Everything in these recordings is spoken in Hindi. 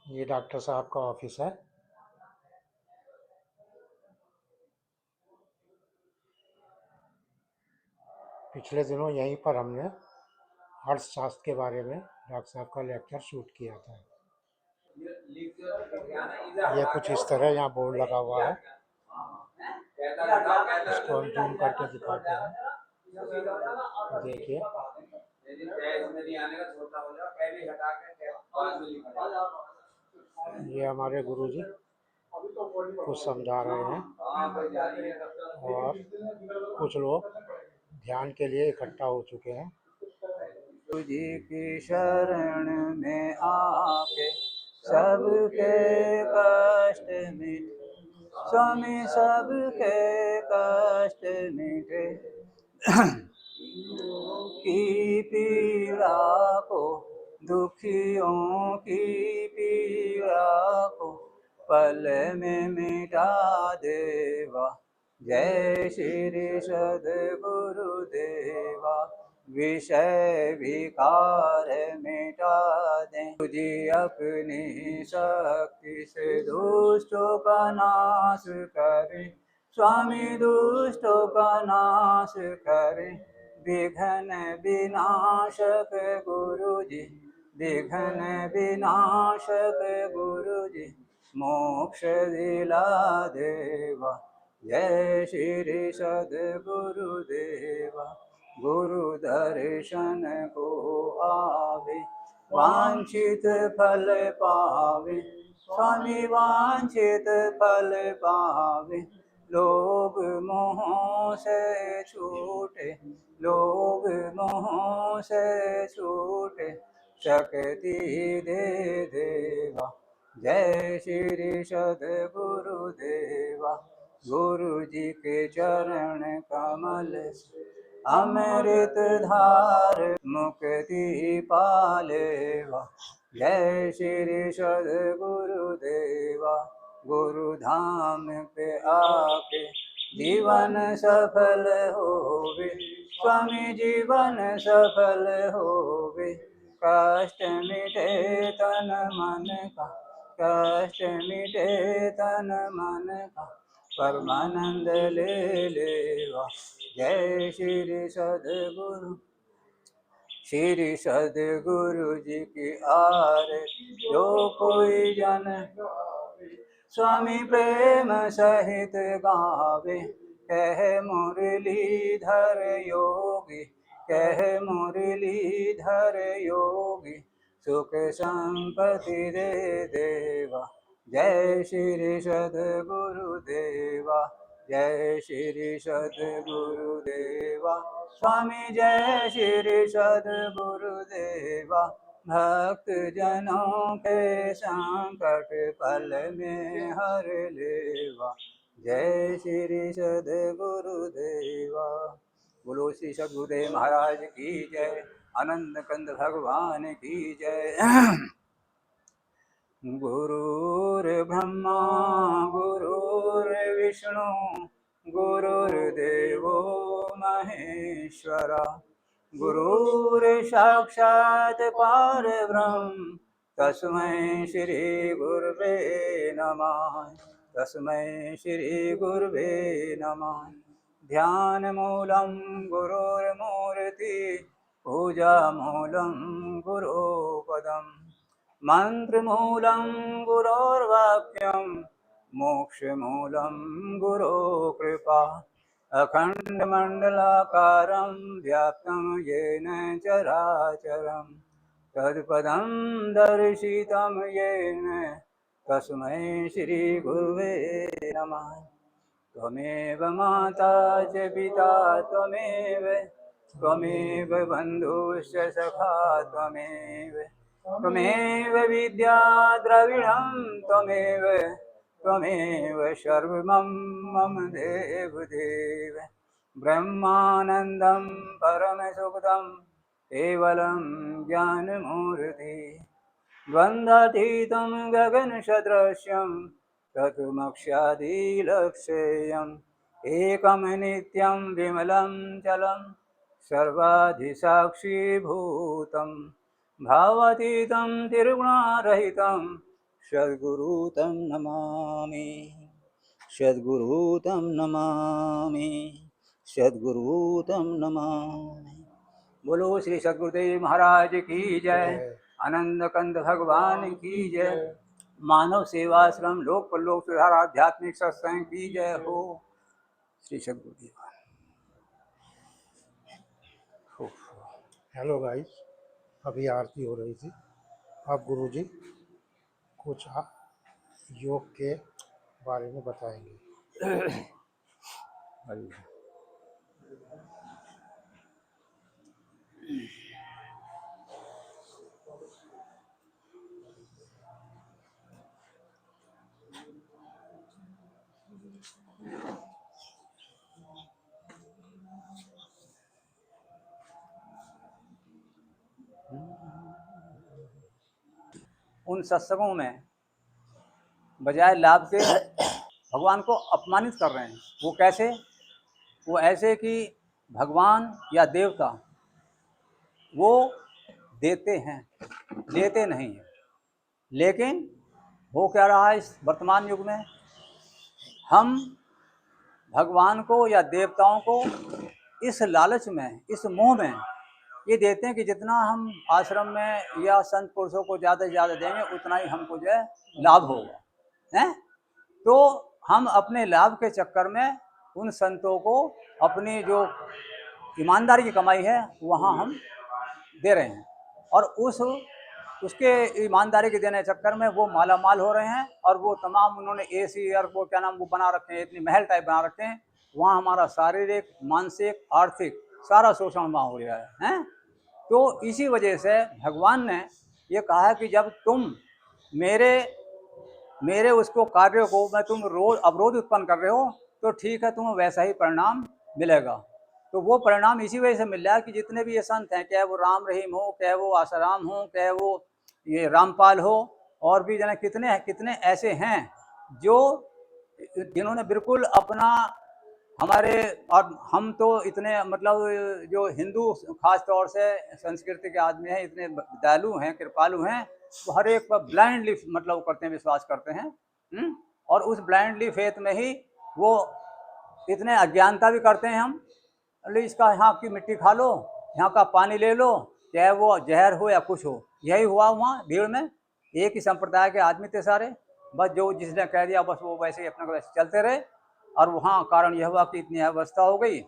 ये डॉक्टर साहब का ऑफिस है। पिछले दिनों यहीं पर हमने अर्थशास्त्र के बारे में डॉक्टर साहब का लेक्चर शूट किया था। ये कुछ इस तरह यहाँ बोर्ड लगा हुआ है। इसको हम जूम करके दिखाते हैं। देखिए, ये हमारे गुरुजी कुछ समझा रहे हैं और कुछ लोग ध्यान के लिए इकट्ठा हो चुके हैं। गुरु जी की शरण में आके सबके कष्ट मिटे, स्वामी सबके कष्ट मिटे। की पीड़ा को, दुखियों की पीड़ा को पल में मिटा देवा। जय श्री सद्गुरु देवा। विषय विकार मिटा दें जी अपनी शक्ति से दुष्टों का नाश करें। स्वामी दुष्टों का नाश करें। विघ्न विनाशक गुरु जी, विघ्न विनाशक गुरु जी, मोक्ष दिला देवा। जय श्री सद्गुरु देवा। गुरु दर्शन को आवे, वांछित फल पावे। स्वामी वांछित फल पावे। लोभ मोह से छूटे, लोभ मोह से छूटे, शक्ति दे देवा। जय श्री सद्गुरु देवा। गुरु जी के चरण कमल से अमृत धार मुक्ति पालेवा। जय श्री सद्गुरु देवा। गुरु धाम पे आके जीवन सफल होवे। स्वामी जीवन सफल होवे। कष्ट मिटे तन मन का, कष्ट मिटे तन मन का, परमानंद ले लेवा। जय श्री सद्गुरु। श्री सद्गुरु जी की आरती जो कोई जन स्वामी प्रेम सहित गावे। कह मुरलीधर योगी, कह मुरलीधर योगी, सुख संपत्ति दे देवा। जय श्री सद्गुरु देवा। जय श्री सद्गुरु देवा। स्वामी जय श्री सद्गुरु देवा। भक्त जनों के संकट पल में हर लेवा। जय श्री सद्गुरु देवा। बोलो श्री सद्गुरुदेव महाराज की जय। आनंद कंद भगवान की जय। गुरुर्ब्रह्मा गुरुर्विष्णु गुरुर्देवो महेश्वरा। गुरुर्साक्षात् परब्रह्म तस्मै श्री गुरुवे नमः। तस्मै श्री गुरुवे नमः। ध्यान मूलं गुरुर्मूर्ति, पूजा मूलं गुरुपदम्, मंत्रमूलं गुरोर्वाक्यं, मोक्षमूलं गुरो कृपा। अखण्डमण्डलाकारं व्याप्तं येन चराचरं, तत्पदं दर्शितं येन तस्मै श्रीगुरुवे नमः। त्वमेव माता च पिता त्वमेव, त्वमेव बन्धुश्च सखा त्वमेव, त्वमेव विद्या द्रविणं त्वमेव, त्वमेव सर्वं मम देवदेव। ब्रह्मानन्दं परमसुखदं केवलं ज्ञानमूर्ति, द्वन्द्वातीतं गगनसदृशं तत्त्वमक्षादिलक्ष्यम्, एकं नित्यं विमलं चलं सर्वाधिसाक्षिभूतं, भावातीतं त्रिगुणारहितं सद्गुरु तं नमामि, सद्गुरु तं नमामि, सद्गुरु तं नमामि। बोलो श्री सद्गुरुदेव महाराज की जय। आनंद कंद भगवान की जय। मानव सेवाश्रम लोक परलोक सुधार आध्यात्मिक सत्संग की जय हो। श्री सद्गुरुदेव। हेलो गाइस, अभी आरती हो रही थी। अब गुरुजी कुछ योग के बारे में बताएंगे। उन सत्संगों में बजाय लाभ के भगवान को अपमानित कर रहे हैं। वो कैसे? वो ऐसे कि भगवान या देवता वो देते हैं, लेते नहीं हैं। लेकिन हो क्या रहा है इस वर्तमान युग में, हम भगवान को या देवताओं को इस लालच में, इस मोह में ये देते हैं कि जितना हम आश्रम में या संत पुरुषों को ज़्यादा से ज़्यादा देंगे उतना ही हमको जो है लाभ होगा, हैं? तो हम अपने लाभ के चक्कर में उन संतों को अपनी जो ईमानदारी की कमाई है वहाँ हम दे रहे हैं, और उसके ईमानदारी के देने चक्कर में वो माला माल हो रहे हैं, और वो तमाम उन्होंने एसी और वो क्या नाम वो बना रखे हैं, इतनी महल टाइप बना रखे हैं। वहाँ हमारा शारीरिक, मानसिक, आर्थिक सारा शोषण वहाँ हो गया है। तो इसी वजह से भगवान ने ये कहा है कि जब तुम मेरे उसको कार्य को मैं तुम रोज अवरोध उत्पन्न कर रहे हो तो ठीक है, तुम्हें वैसा ही परिणाम मिलेगा। तो वो परिणाम इसी वजह से मिल रहा है कि जितने भी ये संत हैं, चाहे वो राम रहीम हो, चाहे वो आसाराम हो, चाहे वो ये रामपाल हो, और भी जने कितने कितने ऐसे हैं जो जिन्होंने बिल्कुल अपना हमारे, और हम तो इतने मतलब जो हिंदू खास तौर से संस्कृति के आदमी हैं, इतने दयालु हैं, कृपालु हैं, तो हर एक पर ब्लाइंडली मतलब करते हैं, विश्वास करते हैं। और उस ब्लाइंडली फेथ में ही वो इतने अज्ञानता भी करते हैं। हम अरे इसका यहाँ की मिट्टी खा लो, यहाँ का पानी ले लो, चाहे वो जहर हो या कुछ हो। यही हुआ वहाँ भीड़ में, एक ही संप्रदाय के आदमी थे सारे, बस जो जिसने कह दिया बस वो वैसे ही अपना वैसे चलते रहे, और वहाँ कारण यह हुआ कि इतनी अवस्था हो गई,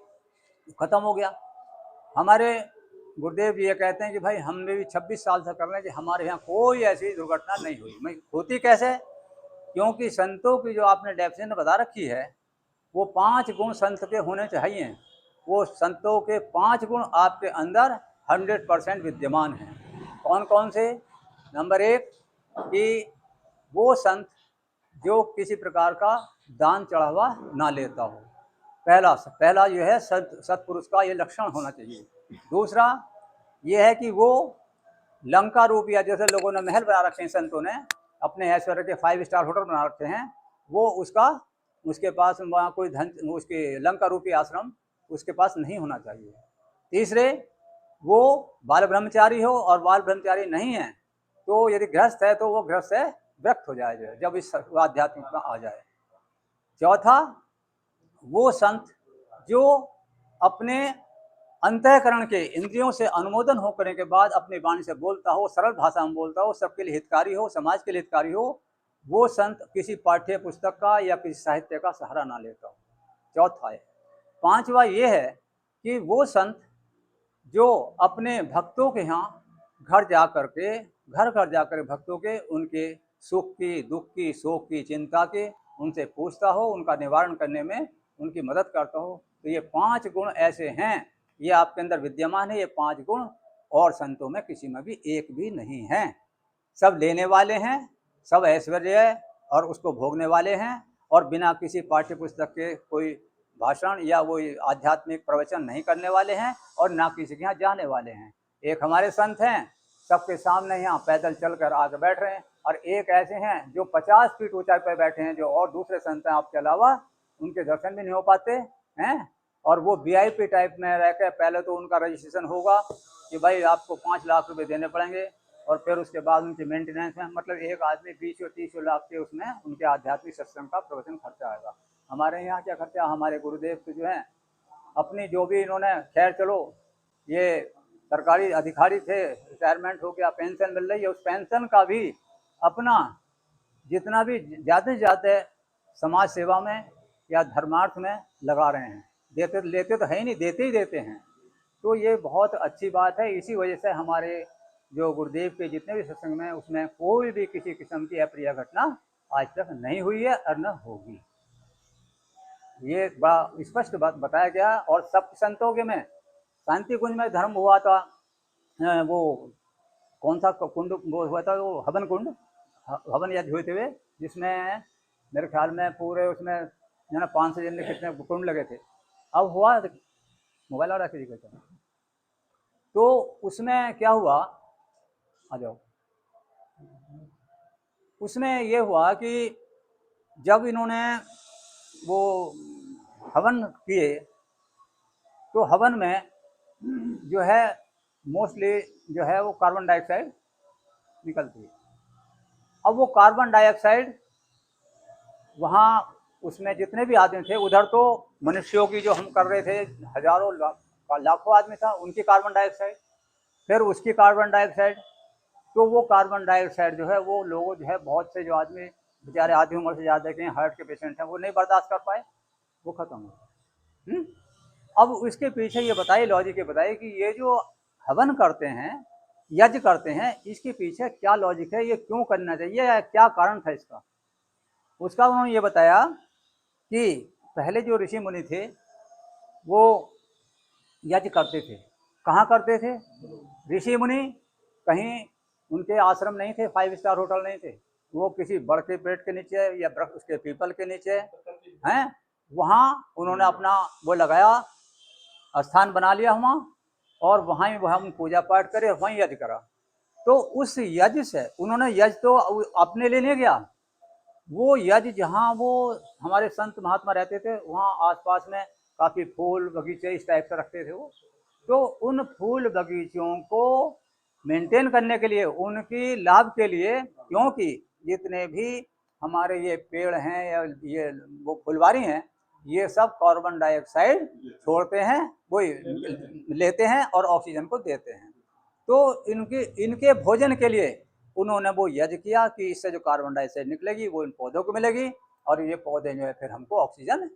ख़त्म हो गया। हमारे गुरुदेव जी ये कहते हैं कि भाई हमने भी 26 साल से कर रहे हैं कि हमारे यहाँ कोई ऐसी दुर्घटना नहीं हुई। मैं होती कैसे? क्योंकि संतों की जो आपने डेफिनेशन बता रखी है, वो 5 गुण संत के होने चाहिए। वो संतों के 5 गुण आपके अंदर 100% विद्यमान हैं। कौन कौन से? नंबर 1 कि वो संत जो किसी प्रकार का दान चढ़ावा ना लेता हो। पहला ये है सत्पुरुष का ये लक्षण होना चाहिए। दूसरा ये है कि वो लंका रूप, या जैसे लोगों ने महल बना रखे हैं, संतों ने अपने ऐश्वर्य के 5 स्टार होटल बना रखे हैं, वो उसके पास वहाँ कोई धन, उसके लंका रूपी आश्रम उसके पास नहीं होना चाहिए। तीसरे, वो बाल ब्रह्मचारी हो, और बाल ब्रह्मचारी नहीं है तो यदि गृहस्थ है तो वो गृहस्थ से व्यक्त हो जाए जब इस आध्यात्मिक में आ जाए। चौथा, वो संत जो अपने अंतःकरण के इंद्रियों से अनुमोदन होने के बाद अपनी वाणी से बोलता हो, सरल भाषा में बोलता हो, सबके लिए हितकारी हो, समाज के लिए हितकारी हो, वो संत किसी पाठ्य पुस्तक का या किसी साहित्य का सहारा ना लेता हो। चौथा है। पांचवा ये है कि वो संत जो अपने भक्तों के यहाँ घर जा कर भक्तों के उनके सुख की, दुख की, शोक की, चिंता के उनसे पूछता हो, उनका निवारण करने में उनकी मदद करता हो। तो ये 5 गुण ऐसे हैं, ये आपके अंदर विद्यमान है। ये 5 गुण और संतों में किसी में भी एक भी नहीं है। सब लेने वाले हैं, सब ऐश्वर्य है और उसको भोगने वाले हैं, और बिना किसी पाठ्य पुस्तक के कोई भाषण या वो आध्यात्मिक प्रवचन नहीं करने वाले हैं, और ना किसी के यहाँ जाने वाले हैं। एक हमारे संत हैं, सबके सामने यहाँ पैदल चलकर आके बैठ रहे हैं, और एक ऐसे हैं जो 50 फीट ऊंचाई पर बैठे हैं, जो और दूसरे संत हैं आपके अलावा उनके दर्शन भी नहीं हो पाते हैं। और वो VIP टाइप में रहकर, पहले तो उनका रजिस्ट्रेशन होगा कि भाई आपको 5 लाख रुपए देने पड़ेंगे, और फिर उसके बाद उनकी मेंटेनेंस में मतलब एक आदमी 20-30 लाख के उसमें उनके आध्यात्मिक सत्संग का प्रवचन खर्चा आएगा। हमारे यहाँ क्या खर्चा, हमारे गुरुदेव तो जो है अपनी जो भी इन्होंने, खैर चलो ये सरकारी अधिकारी थे, रिटायरमेंट हो गया, पेंशन मिल रही है, उस पेंशन का भी अपना जितना भी ज़्यादा से ज़्यादा समाज सेवा में या धर्मार्थ में लगा रहे हैं। देते लेते तो है ही नहीं, देते ही देते हैं। तो ये बहुत अच्छी बात है। इसी वजह से हमारे जो गुरुदेव के जितने भी सत्संग में उसमें कोई भी किसी किस्म की अप्रिय घटना आज तक नहीं हुई है और न होगी। ये बड़ा स्पष्ट बात बताया गया। और सब संतों के में शांति कुंज में धर्म हुआ था, वो कौन सा कुंड वो हुआ था, वो हवन कुंड, हवन यज्ञ हुए थे, जिसमें मेरे ख्याल में पूरे उसमें जो ना 500 जन कितने कुंड लगे थे। अब हुआ मोबाइल आ रहा है, तो उसमें क्या हुआ, आ जाओ, उसमें ये हुआ कि जब इन्होंने वो हवन किए तो हवन में जो है मोस्टली जो है वो कार्बन डाइऑक्साइड निकलती है। अब वो कार्बन डाइऑक्साइड वहाँ उसमें जितने भी आदमी थे, उधर तो मनुष्यों की जो हम कर रहे थे हजारों लाखों आदमी था, उनकी कार्बन डाइऑक्साइड, फिर उसकी कार्बन डाइऑक्साइड, तो वो कार्बन डाइऑक्साइड जो है वो लोगों जो है बहुत से जो आदमी बेचारे आधी उम्र से ज़्यादा के हार्ट के पेशेंट हैं, वो नहीं बर्दाश्त कर पाए, वो खत्म हो। अब इसके पीछे ये बताइए, लॉजिक ये बताइए कि ये जो हवन करते हैं, यज्ञ करते हैं, इसके पीछे क्या लॉजिक है, ये क्यों करना चाहिए या क्या कारण था इसका। उसका उन्होंने ये बताया कि पहले जो ऋषि मुनि थे वो यज्ञ करते थे। कहाँ करते थे ऋषि मुनि? कहीं उनके आश्रम नहीं थे, 5 स्टार होटल नहीं थे, वो किसी बड़ के पेड़ के नीचे या वृक्ष उसके पीपल के नीचे हैं, वहाँ उन्होंने अपना वो लगाया, स्थान बना लिया वहाँ, और वहाँ ही हम पूजा पाठ करे, वहीं यज्ञ करा। तो उस यज्ञ से उन्होंने, यज्ञ तो अपने लिए नहीं गया, वो यज्ञ जहाँ वो हमारे संत महात्मा रहते थे वहाँ आसपास में काफ़ी फूल बगीचे इस टाइप से रखते थे वो, तो उन फूल बगीचों को मेंटेन करने के लिए, उनकी लाभ के लिए, क्योंकि जितने भी हमारे ये पेड़ हैं या ये वो फुलवारी हैं, ये सब कार्बन डाइऑक्साइड छोड़ते हैं, वो लेते हैं और ऑक्सीजन को देते हैं। तो इनके भोजन के लिए उन्होंने वो यज्ञ किया कि इससे जो कार्बन डाइऑक्साइड निकलेगी वो इन पौधों को मिलेगी और ये पौधे जो है फिर हमको ऑक्सीजन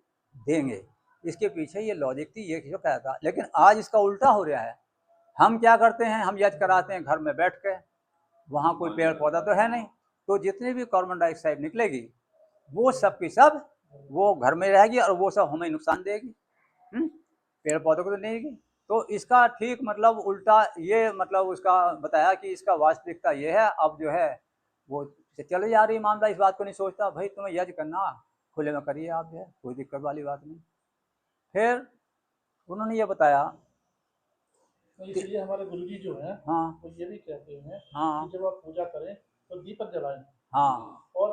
देंगे। इसके पीछे ये लॉजिक थी, ये जो कहता था। लेकिन आज इसका उल्टा हो रहा है। हम क्या करते हैं, हम यज्ञ कराते हैं घर में बैठ के, वहाँ कोई पेड़ पौधा तो है नहीं, तो जितनी भी कार्बन डाइऑक्साइड निकलेगी वो सब की सब वो घर में रहेगी और वो सब हमें नुकसान देगी, पेड़ पौधों को तो नहीं देगी। तो इसका ठीक मतलब उल्टा ये मतलब उसका बताया कि इसका वास्तविकता ये है। अब जो है वो चले जा रही मामला, इस बात को नहीं सोचता, भाई तुम्हें यज्ञ करना खुले में करिए आप, जो है कोई दिक्कत वाली बात नहीं। फिर उन्होंने ये बताया, इसलिए हमारे गुरुजी जो है हाँ वो ये भी कहते हैं हाँ कि जब आप पूजा करें तो दीपक जलाएं, हाँ और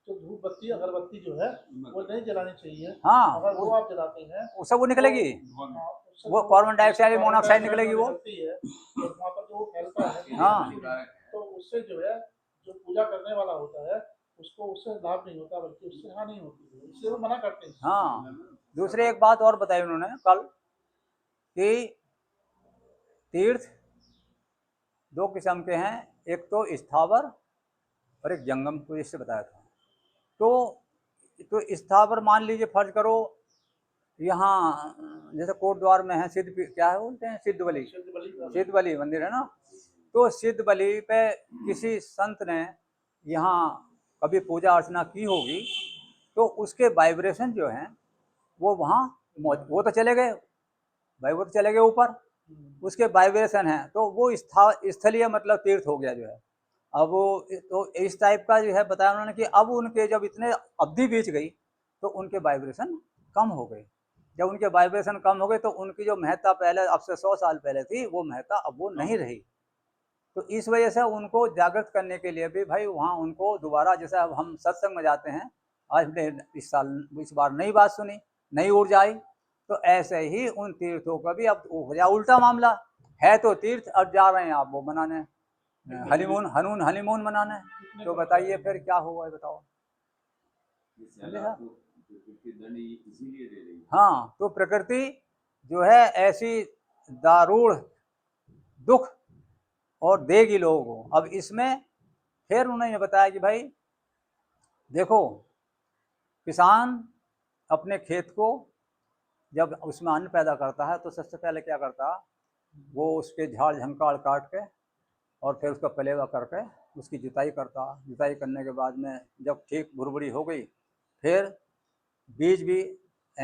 जो धूप बत्ती अगरबत्ती जो है वो नहीं जलानी चाहिए। हाँ, अगर वो आप जलाते हैं वो सब वो निकलेगी, उससे वो कार्बन डाइऑक्साइड मोनोऑक्साइड निकलेगी वो, निकलती है, और वहाँ पर जो फैलता है हाँ। तो उससे जो है जो पूजा करने वाला होता है उसको उससे लाभ नहीं होता बल्कि उससे हानि होती है, इसलिए वो मना करते हैं। हाँ, दूसरे एक बात और बताई उन्होंने कल कि तीर्थ 2 किस्म के हैं, एक तो स्थावर और एक जंगम, को इससे बताया था। तो स्थावर मान लीजिए, फर्ज करो यहाँ जैसे कोट द्वार में है सिद्ध, क्या है बोलते हैं, सिद्ध बलि मंदिर है ना, तो सिद्ध बलि पे किसी संत ने यहाँ कभी पूजा अर्चना की होगी, तो उसके वाइब्रेशन जो हैं वो वहाँ वो तो चले गए भाई, वो तो चले गए ऊपर, उसके वाइब्रेशन है, तो वो स्थलीय मतलब तीर्थ हो गया जो है। अब वो तो इस टाइप का जो है बताया उन्होंने कि अब उनके जब इतने अवधि बीत गई तो उनके वाइब्रेशन कम हो गए। जब उनके वाइब्रेशन कम हो गए तो उनकी जो महत्ता पहले अब से 100 साल पहले थी वो महत्ता अब वो नहीं रही। तो इस वजह से उनको जागृत करने के लिए भी भाई वहाँ उनको दोबारा, जैसे अब हम सत्संग में जाते हैं, आज ने इस बार नई बात सुनी, नई ऊर्जा आई, तो ऐसे ही उन तीर्थों का भी अब हो गया उल्टा मामला है, तो तीर्थ अब जा रहे हैं आप वो बनाने, हनीमून मनाना है, तो बताइए फिर क्या होगा, बताओ। इसीलिए दे रही है। हाँ, तो प्रकृति जो है ऐसी दारुण दुख और देगी लोगों को। अब इसमें फिर उन्होंने बताया कि भाई देखो, किसान अपने खेत को जब उसमें अन्न पैदा करता है तो सबसे पहले क्या करता, वो उसके झाड़ झंकाड़ काट के और फिर उसका पलेवा करके उसकी जुताई करता। जुताई करने के बाद में जब ठीक भुरभुरी हो गई, फिर बीज भी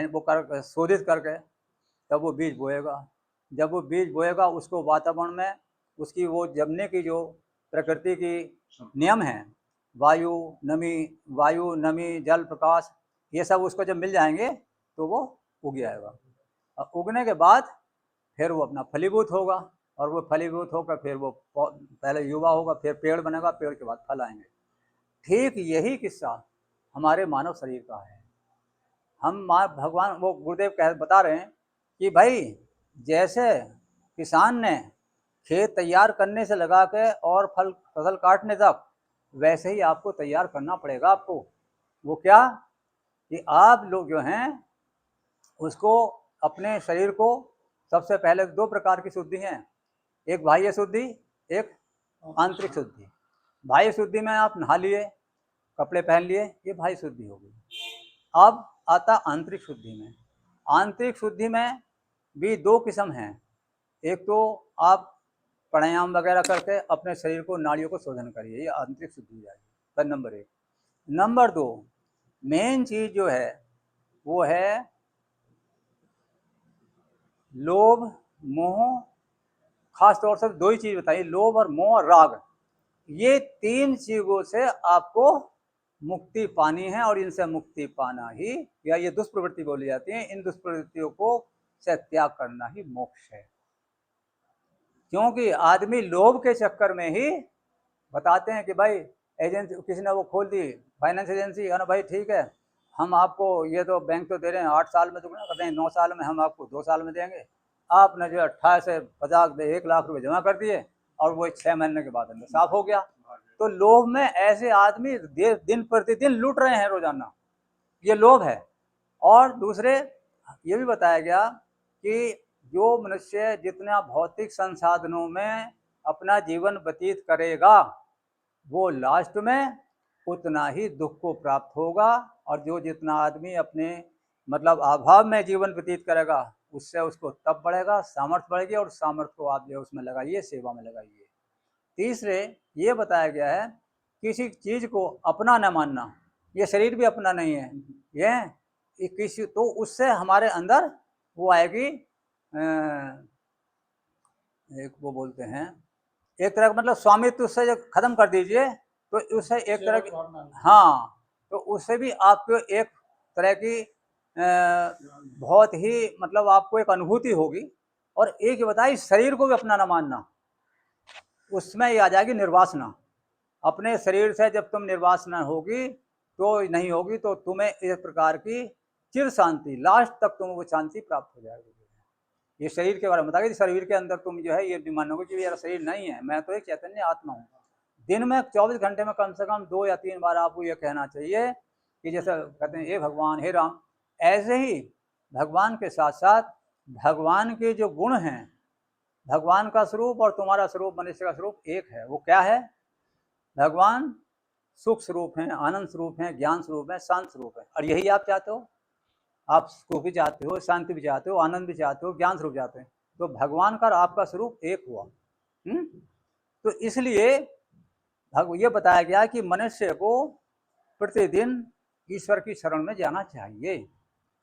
वो कर शोधित करके तब वो बीज बोएगा। जब वो बीज बोएगा, उसको वातावरण में उसकी वो जमने की जो प्रकृति की नियम है, वायु नमी जल प्रकाश, ये सब उसको जब मिल जाएंगे तो वो उग जाएगा। और उगने के बाद फिर वो अपना फलीभूत होगा, और वो फलीभूत होकर फिर वो पहले युवा होगा, फिर पेड़ बनेगा, पेड़ के बाद फल आएंगे। ठीक यही किस्सा हमारे मानव शरीर का है। हम भगवान वो गुरुदेव बता रहे हैं कि भाई जैसे किसान ने खेत तैयार करने से लगा के और फसल काटने तक, वैसे ही आपको तैयार करना पड़ेगा आपको। वो क्या कि आप लोग जो हैं उसको अपने शरीर को सबसे पहले 2 प्रकार की शुद्धि हैं, एक बाह्य शुद्धि, एक आंतरिक शुद्धि। बाह्य शुद्धि में आप नहा लिए, कपड़े पहन लिए, ये बाह्य शुद्धि हो गई। अब आता आंतरिक शुद्धि में। आंतरिक शुद्धि में भी 2 किस्म हैं। एक तो आप प्राणायाम वगैरह करके अपने शरीर को, नाड़ियों को शोधन करिए, ये आंतरिक शुद्धि हो जाएगी, पर नंबर 1। नंबर 2 मेन चीज जो है वो है लोभ मोह। खास तौर से 2 ही चीज बताइए, लोभ और मोह और राग। ये 3 चीजों से आपको मुक्ति पानी है, और इनसे मुक्ति पाना ही, या ये दुष्प्रवृत्ति बोली जाती है, इन दुष्प्रवृत्तियों को से त्याग करना ही मोक्ष है। क्योंकि आदमी लोभ के चक्कर में ही बताते हैं कि भाई एजेंसी, किसी ने वो खोल दी फाइनेंस एजेंसी, है ना भाई, ठीक है हम आपको, ये तो बैंक तो दे रहे हैं 8 साल में दुगना करते हैं, 9 साल में हम आपको 2 साल में देंगे। आपने जो 28 से 50 1 लाख रुपए जमा कर दिए और वो 6 महीने के बाद अंदर साफ हो गया। तो लोभ में ऐसे आदमी दिन प्रतिदिन लूट रहे हैं रोजाना, ये लोभ है। और दूसरे ये भी बताया गया कि जो मनुष्य जितना भौतिक संसाधनों में अपना जीवन व्यतीत करेगा, वो लास्ट में उतना ही दुख को प्राप्त होगा। और जो जितना आदमी अपने मतलब अभाव में जीवन व्यतीत करेगा, उससे उसको तब बढ़ेगा, सामर्थ्य बढ़ेगी, और सामर्थ्य को आप जो उसमें लगाइए, सेवा में लगाइए। तीसरे ये बताया गया है किसी चीज को अपना न मानना, ये शरीर भी अपना नहीं है, ये किसी, तो उससे हमारे अंदर वो आएगी, एक वो बोलते हैं, एक तरह का मतलब स्वामित्व उससे जब खत्म कर दीजिए तो उससे एक तरह की, हाँ, तो उससे भी आपको एक तरह की बहुत ही मतलब आपको एक अनुभूति होगी। और एक ये बताइए, शरीर को भी अपना न मानना, उसमें ये आ जाएगी निर्वासना। अपने शरीर से जब तुम निर्वासना होगी तो नहीं होगी, तो तुम्हें एक प्रकार की चिर शांति, लास्ट तक तुम्हें वो शांति प्राप्त हो जाएगी। ये शरीर के बारे में बताइए, शरीर के अंदर तुम जो है ये नहीं मानोगे कि मेरा शरीर नहीं है, मैं तो एक चैतन्य आत्मा हूँ। दिन में 24 घंटे में कम से कम 2 या 3 बार आपको ये कहना चाहिए कि जैसे कहते हैं हे भगवान हे राम, ऐसे ही भगवान के साथ साथ भगवान के जो गुण हैं, भगवान का स्वरूप और तुम्हारा स्वरूप, मनुष्य का स्वरूप एक है। वो क्या है? भगवान सुख स्वरूप हैं, आनंद स्वरूप हैं, ज्ञान स्वरूप है, शांत स्वरूप है। और यही आप चाहते हो, आप सुख भी चाहते हो, शांति भी चाहते हो, आनंद भी चाहते हो, ज्ञान स्वरूप चाहते हैं। तो भगवान का आपका स्वरूप एक हुआ। तो इसलिए ये बताया गया कि मनुष्य को प्रतिदिन ईश्वर की शरण में जाना चाहिए।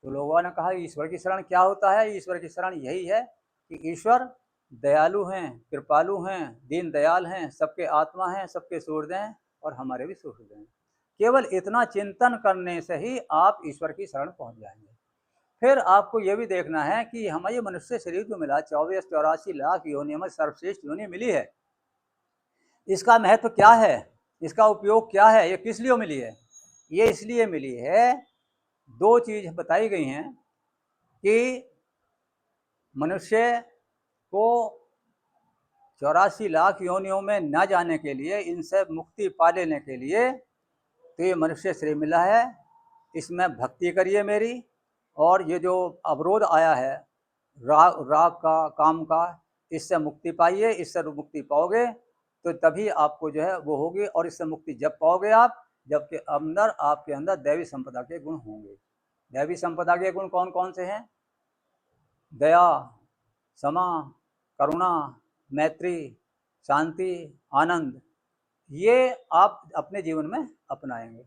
तो लोगों ने कहा ईश्वर की शरण क्या होता है? ईश्वर की शरण यही है कि ईश्वर दयालु हैं, कृपालु हैं, दीन दयाल हैं, सबके आत्मा हैं, सबके सुहृद हैं और हमारे भी सुहृद हैं। केवल इतना चिंतन करने से ही आप ईश्वर की शरण पहुंच जाएंगे। फिर आपको यह भी देखना है कि हमें ये मनुष्य शरीर को मिला, 24-84 लाख योनियों में सर्वश्रेष्ठ योनि मिली है। इसका महत्व क्या है? इसका उपयोग क्या है? ये किस लिए मिली है? ये इसलिए मिली है, 2 चीज बताई गई हैं कि मनुष्य को 84 लाख योनियों में न जाने के लिए, इनसे मुक्ति पा लेने के लिए तो ये मनुष्य शरीर मिला है। इसमें भक्ति करिए मेरी, और ये जो अवरोध आया है राग का, काम का, इससे मुक्ति पाइए। इससे मुक्ति पाओगे तो तभी आपको जो है वो होगी। और इससे मुक्ति जब पाओगे आप, जबकि अंदर आपके अंदर दैवी संपदा के गुण होंगे। दैवी संपदा के गुण कौन कौन से हैं? दया, क्षमा, करुणा, मैत्री, शांति, आनंद। ये आप अपने जीवन में अपनाएंगे।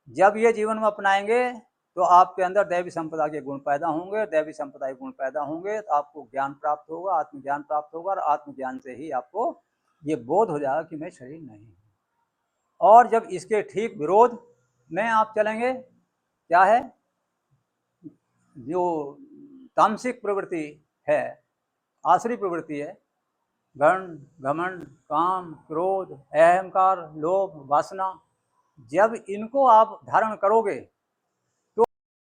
जब ये जीवन में अपनाएंगे तो आपके अंदर दैवी संपदा के गुण पैदा होंगे। दैवी संपदा के गुण पैदा होंगे तो आपको ज्ञान प्राप्त होगा, आत्मज्ञान प्राप्त होगा, और आत्मज्ञान से ही आपको ये बोध हो जाएगा कि मैं शरीर नहीं हूँ। और जब इसके ठीक विरोध में आप चलेंगे, क्या है? जो तामसिक प्रवृत्ति है, आसुरी प्रवृत्ति है, घमंड, काम, क्रोध, अहंकार, लोभ, वासना, जब इनको आप धारण करोगे